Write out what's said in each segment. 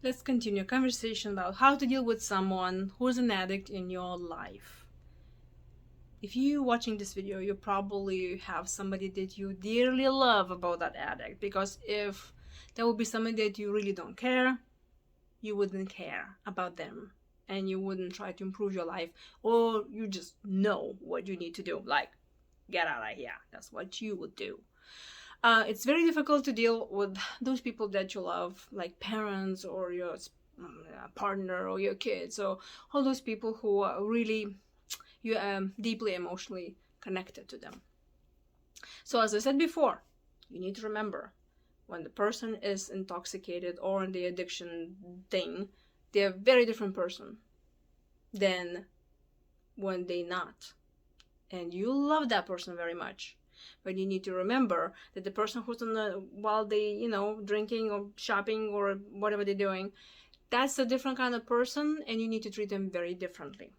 Let's continue a conversation about how to deal with someone who's an addict in your life. If you're watching this video, you probably have somebody that you dearly love about that addict, because if there would be somebody that you really don't care, you wouldn't care about them and you wouldn't try to improve your life, or you just know what you need to do, like get out of here. That's what you would do. It's very difficult to deal with those people that you love, like parents or your partner or your kids, or all those people who are really you deeply emotionally connected to them. So as I said before, you need to remember, when the person is intoxicated or in the addiction thing, they're a very different person than when they're not. And you love that person very much. But you need to remember that the person who's while they, drinking or shopping or whatever they're doing, that's a different kind of person, and you need to treat them very differently.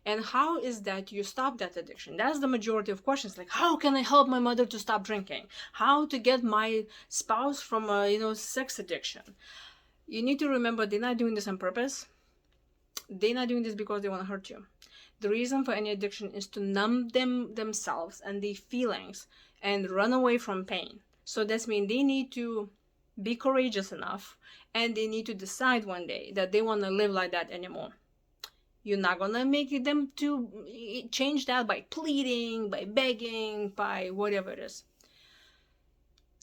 And how is that you stop that addiction? That's the majority of questions. Like, how can I help my mother to stop drinking? How to get my spouse from a, sex addiction? You need to remember, they're not doing this on purpose. They're not doing this because they want to hurt you. The reason for any addiction is to numb themselves and their feelings and run away from pain. So that means they need to be courageous enough, and they need to decide one day that they want to live like that anymore. You're not going to make them to change that by pleading, by begging, by whatever it is.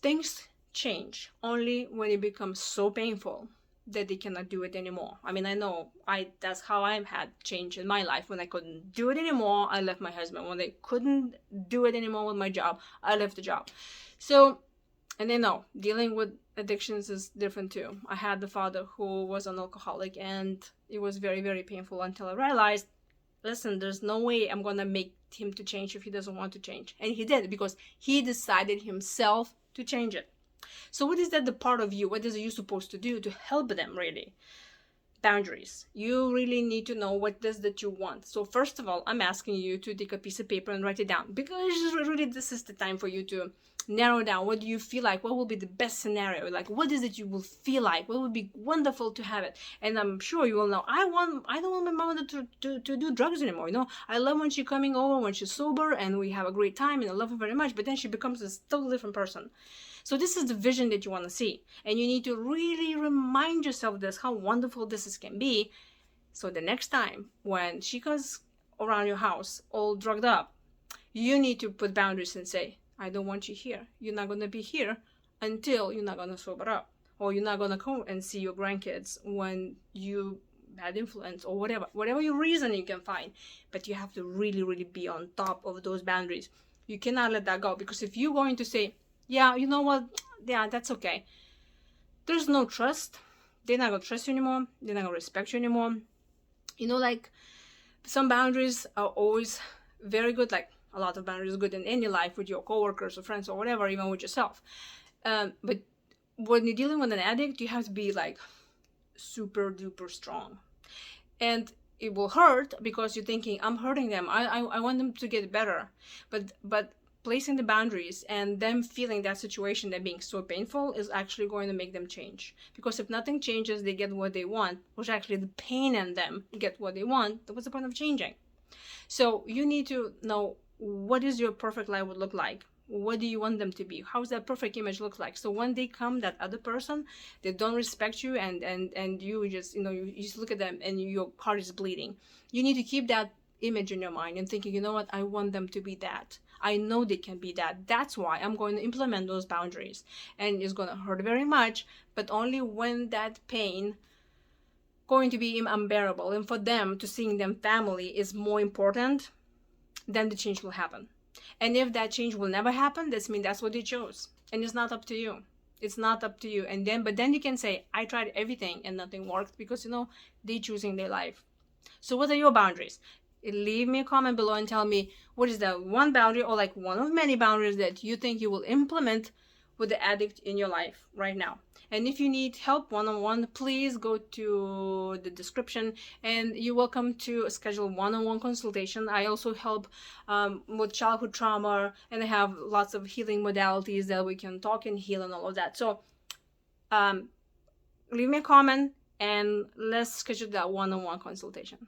Things change only when it becomes so painful that they cannot do it anymore. I mean, I know that's how I've had change in my life. When I couldn't do it anymore, I left my husband. When I couldn't do it anymore with my job, I left the job. So, and I know dealing with addictions is different too. I had the father who was an alcoholic, and it was very, very painful until I realized, listen, there's no way I'm gonna make him to change if he doesn't want to change. And he did, because he decided himself to change it. So what is that the part of you? What is you supposed to do to help them really? Boundaries. You really need to know what it is that you want. So first of all, I'm asking you to take a piece of paper and write it down, because really this is the time for you to narrow down what do you feel like, what will be the best scenario, like what is it you will feel like, what would be wonderful to have it. And I'm sure you will know, I don't want my mother to do drugs anymore. I love when she's coming over, when she's sober, and we have a great time, and I love her very much, but then she becomes a totally different person. So this is the vision that you want to see, and you need to really remind yourself this, how wonderful this can be. So the next time when she goes around your house all drugged up, you need to put boundaries and say, I don't want you here. You're not going to be here until you're not going to sober up, or you're not going to come and see your grandkids when you had influence, or whatever your reason you can find. But you have to really, really be on top of those boundaries. You cannot let that go, because if you're going to say, yeah, you know what, yeah, that's okay, there's no trust. They're not going to trust you anymore. They're not going to respect you anymore. Like some boundaries are always very good, like a lot of boundaries are good in any life, with your coworkers or friends or whatever, even with yourself. But when you're dealing with an addict, you have to be like super duper strong. And it will hurt, because you're thinking, I'm hurting them. I want them to get better. But placing the boundaries and them feeling that situation, that being so painful, is actually going to make them change. Because if nothing changes, they get what they want, which actually the pain in them get what they want, what's the point of changing? So you need to know, what is your perfect life would look like? What do you want them to be? How's that perfect image look like? So when they come, that other person, they don't respect you, and you just, you just look at them and your heart is bleeding. You need to keep that image in your mind and thinking, you know what, I want them to be that. I know they can be that. That's why I'm going to implement those boundaries. And it's going to hurt very much, but only when that pain going to be unbearable, and for them to seeing them family is more important, then the change will happen. And if that change will never happen, that means that's what they chose, and it's not up to you. It's not up to you. But then you can say, I tried everything and nothing worked, because they're choosing their life. So what are your boundaries? Leave me a comment below and tell me, what is that one boundary, or like one of many boundaries, that you think you will implement with the addict in your life right now. And if you need help one-on-one, please go to the description, and you're welcome to schedule one-on-one consultation. I also help with childhood trauma, and I have lots of healing modalities that we can talk and heal and all of that. So leave me a comment and let's schedule that one-on-one consultation.